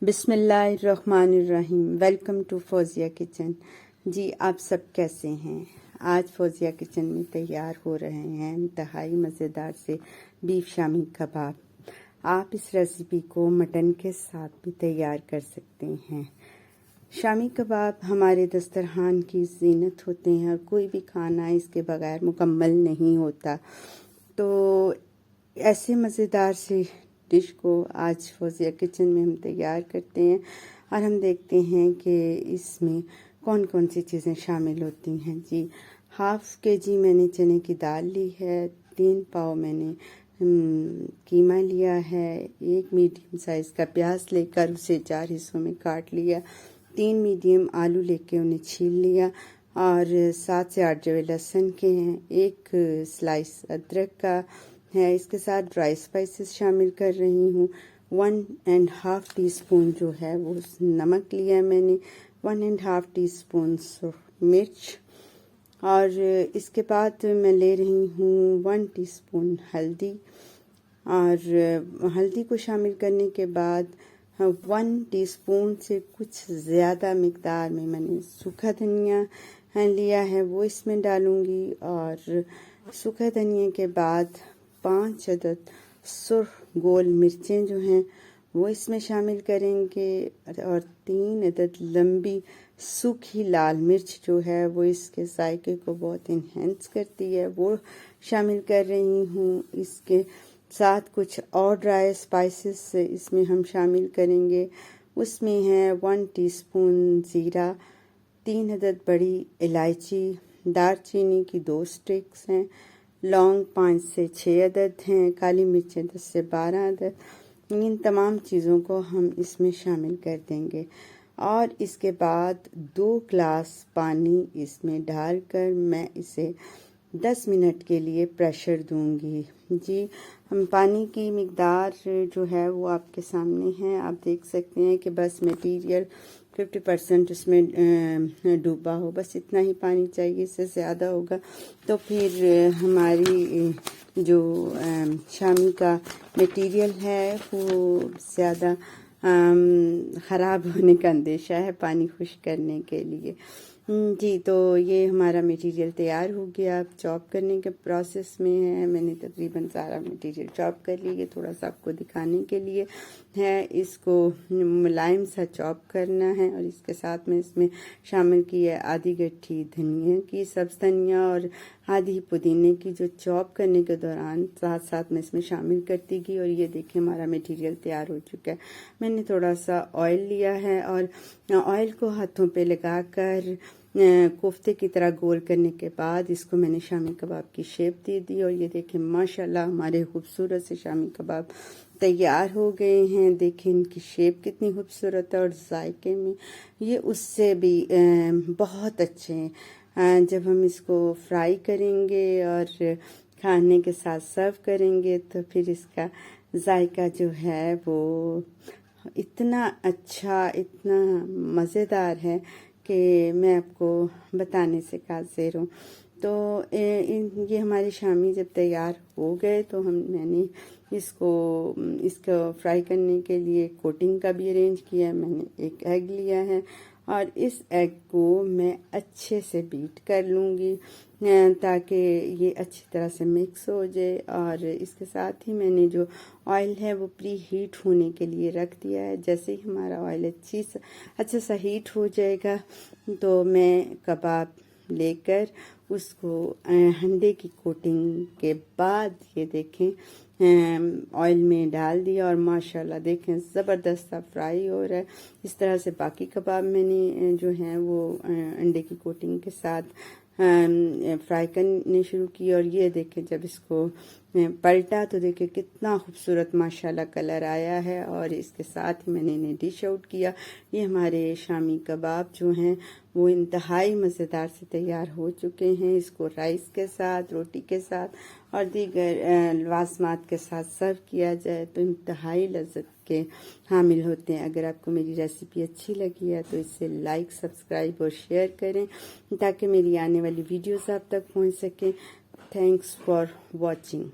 बिस्मिल्लाहिर्रहमानिर्रहीम। Welcome to Fauzia kitchen. जी आप सब कैसे हैं? आज फौजिया किचन में तैयार हो रहे हैं इंतहाई मज़ेदार से बीफ शामी कबाब। आप इस रेसिपी को मटन के साथ भी तैयार कर सकते हैं। शामी कबाब हमारे दस्तरखान की ज़ीनत होते हैं और कोई भी खाना इसके बगैर मुकम्मल नहीं होता। तो ऐसे मज़ेदार से डिश को आज फौजिया किचन में हम तैयार करते हैं और हम देखते हैं कि इसमें कौन कौन सी चीज़ें शामिल होती हैं। जी 1/2 kg मैंने चने की दाल ली है, 3 पाव मैंने कीमा लिया है, 1 मीडियम साइज़ का प्याज लेकर उसे 4 हिस्सों में काट लिया, 3 मीडियम आलू लेके उन्हें छील लिया और 7 से 8 जवे लहसुन के हैं, 1 स्लाइस अदरक का है। इसके साथ ड्राई स्पाइसेस शामिल कर रही हूँ। 1.5 टीस्पून जो है वो नमक लिया है मैंने, 1.5 टीस्पून मिर्च और इसके बाद मैं ले रही हूँ 1 टीस्पून हल्दी और हल्दी को शामिल करने के बाद 1 टीस्पून से कुछ ज़्यादा मिकदार में मैंने सूखा धनिया लिया है, वो इसमें डालूँगी और सूखा धनिया के बाद 5 अदद सुर्ख गोल मिर्चें जो हैं वो इसमें शामिल करेंगे और 3 अदद लंबी सूखी लाल मिर्च जो है वो इसके जायके को बहुत इन्हेंस करती है, वो शामिल कर रही हूँ। इसके साथ कुछ और ड्राई स्पाइसेस इसमें हम शामिल करेंगे। उसमें है 1 टीस्पून ज़ीरा, 3 अदद बड़ी इलायची, दालचीनी की 2 स्टिक्स हैं, लौंग 5 से 6 अदद हैं, काली मिर्चें 10 से 12 अदद। इन तमाम चीज़ों को हम इसमें शामिल कर देंगे और इसके बाद 2 गिलास पानी इसमें डालकर मैं इसे 10 मिनट के लिए प्रेशर दूंगी। जी हम पानी की मिकदार जो है वो आपके सामने है, आप देख सकते हैं कि बस मटीरियल 50% उसमें डूबा हो, बस इतना ही पानी चाहिए, इससे ज़्यादा होगा तो फिर हमारी जो शामी का मटीरियल है वो ज़्यादा ख़राब होने का अंदेशा है पानी खुश करने के लिए। जी तो ये हमारा मटेरियल तैयार हो गया, अब चॉप करने के प्रोसेस में है। मैंने तकरीबन सारा मटेरियल चॉप कर लिया, थोड़ा सा आपको दिखाने के लिए है। इसको मुलायम सा चॉप करना है और इसके साथ में इसमें शामिल की है आधी गट्ठी धनिया की, सब्ज़ धनिया और आधी पुदीने की, जो चॉप करने के दौरान साथ साथ में इसमें शामिल करती गई। और ये देखिए हमारा मटेरियल तैयार हो चुका है। मैंने थोड़ा सा ऑयल लिया है और ऑयल को हाथों पे लगाकर कोफ्ते की तरह गोल करने के बाद इसको मैंने शामी कबाब की शेप दे दी और ये देखें माशाल्लाह हमारे खूबसूरत से शामी कबाब तैयार हो गए हैं। देखें इनकी शेप कितनी खूबसूरत है और जायके में ये उससे भी बहुत अच्छे हैं। जब हम इसको फ्राई करेंगे और खाने के साथ सर्व करेंगे तो फिर इसका जायका जो है वो इतना अच्छा, इतना मज़ेदार है कि मैं आपको बताने से काज़िर हूँ। तो ये हमारे शामी जब तैयार हो गए तो मैंने इसको फ्राई करने के लिए कोटिंग का भी अरेंज किया है। मैंने एक एग लिया है और इस एग को मैं अच्छे से बीट कर लूँगी ताकि ये अच्छी तरह से मिक्स हो जाए। और इसके साथ ही मैंने जो ऑयल है वो प्री हीट होने के लिए रख दिया है। जैसे ही हमारा ऑयल अच्छा सा हीट हो जाएगा तो मैं कबाब लेकर उसको अंडे की कोटिंग के बाद ये देखें ऑयल में डाल दिया और माशाल्लाह देखें ज़बरदस्त सा फ्राई हो रहा है। इस तरह से बाकी कबाब मैंने जो हैं वो अंडे की कोटिंग के साथ फ्राई करने शुरू की और ये देखें जब इसको पलटा तो देखें कितना खूबसूरत माशाल्लाह कलर आया है और इसके साथ ही मैंने इन्हें डिश आउट किया। ये हमारे शामी कबाब जो हैं वो इंतहाई मज़ेदार से तैयार हो चुके हैं। इसको राइस के साथ, रोटी के साथ और दीगर लवाज़मात के साथ सर्व किया जाए तो इंतहाई लज़्ज़त के हामिल होते हैं। अगर आपको मेरी रेसिपी अच्छी लगी है तो इसे लाइक, सब्सक्राइब और शेयर करें ताकि मेरी आने वाली वीडियोस आप तक पहुंच सकें। Thanks for watching.